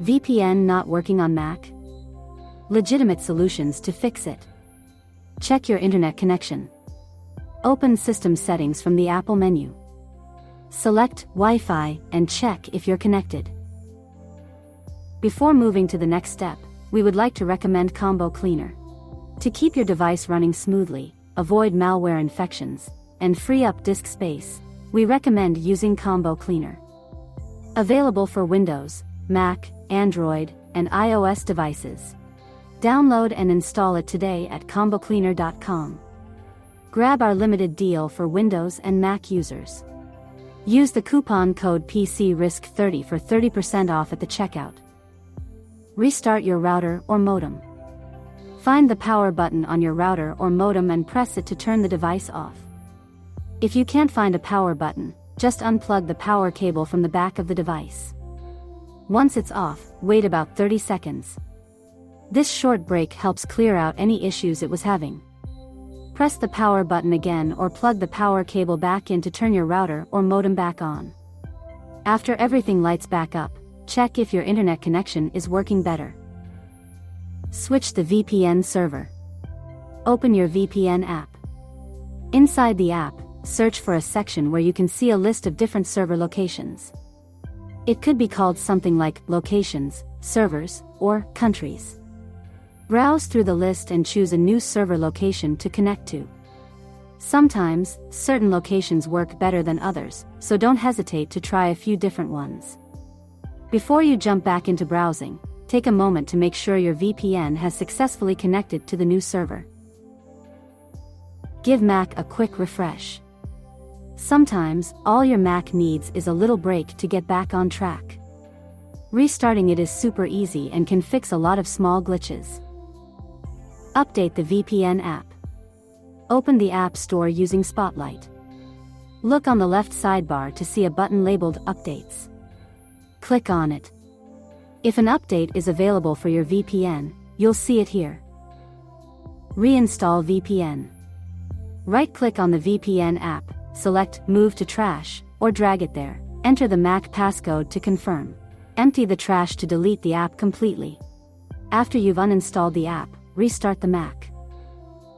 VPN not working on Mac? Legitimate solutions to fix it. Check your internet connection. Open System Settings from the Apple menu. Select Wi-Fi and check if you're connected. Before moving to the next step, we would like to recommend Combo Cleaner. To keep your device running smoothly, avoid malware infections, and free up disk space, we recommend using Combo Cleaner. Available for Windows, Mac, Android, and iOS devices. Download and install it today at combocleaner.com. Grab our limited deal for Windows and Mac users. Use the coupon code PCRISK30 for 30% off at the checkout. Restart your router or modem. Find the power button on your router or modem and press it to turn the device off. If you can't find a power button, just unplug the power cable from the back of the device. Once it's off, wait about 30 seconds. This short break helps clear out any issues it was having. Press the power button again or plug the power cable back in to turn your router or modem back on. After everything lights back up, check if your internet connection is working better. Switch the VPN server. Open your VPN app. Inside the app, search for a section where you can see a list of different server locations. It could be called something like Locations, Servers, or Countries. Browse through the list and choose a new server location to connect to. Sometimes, certain locations work better than others, so don't hesitate to try a few different ones. Before you jump back into browsing, take a moment to make sure your VPN has successfully connected to the new server. Give Mac a quick refresh. Sometimes, all your Mac needs is a little break to get back on track. Restarting it is super easy and can fix a lot of small glitches. Update the VPN app. Open the App Store using Spotlight. Look on the left sidebar to see a button labeled Updates. Click on it. If an update is available for your VPN, you'll see it here. Reinstall VPN. Right-click on the VPN app, select Move to Trash, or drag it there. Enter the Mac passcode to confirm. Empty the trash to delete the app completely. After you've uninstalled the app, restart the Mac.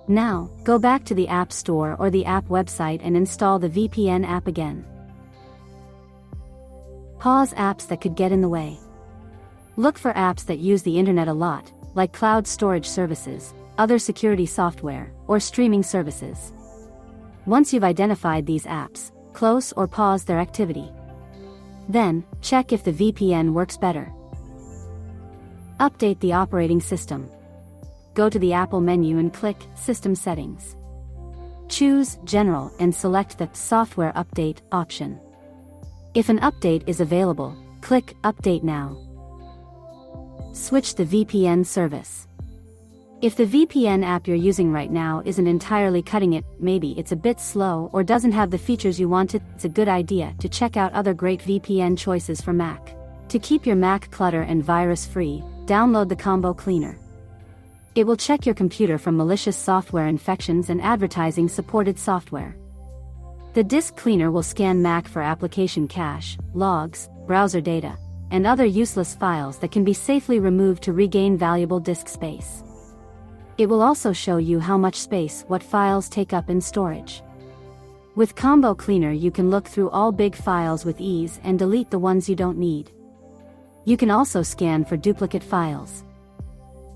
Now, go back to the App Store or the app website and install the VPN app again. Pause apps that could get in the way. Look for apps that use the internet a lot, like cloud storage services, other security software, or streaming services. Once you've identified these apps, close or pause their activity. Then, check if the VPN works better. Update the operating system. Go to the Apple menu and click System Settings. Choose General and select the Software Update option. If an update is available, click Update Now. Switch the VPN service. If the VPN app you're using right now isn't entirely cutting it, maybe it's a bit slow or doesn't have the features you wanted, it's a good idea to check out other great VPN choices for Mac. To keep your Mac clutter and virus-free, download the Combo Cleaner. It will check your computer from malicious software infections and advertising-supported software. The disk cleaner will scan Mac for application cache, logs, browser data, and other useless files that can be safely removed to regain valuable disk space. It will also show you how much space what files take up in storage. With Combo Cleaner you can look through all big files with ease and delete the ones you don't need. You can also scan for duplicate files.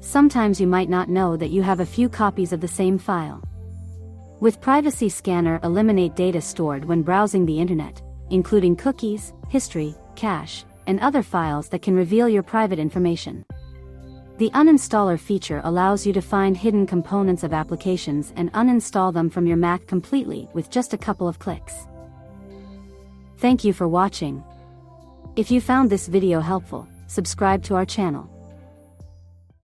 Sometimes you might not know that you have a few copies of the same file. With Privacy Scanner, eliminate data stored when browsing the internet, including cookies, history, cache, and other files that can reveal your private information. The Uninstaller feature allows you to find hidden components of applications and uninstall them from your Mac completely with just a couple of clicks. Thank you for watching. If you found this video helpful, subscribe to our channel.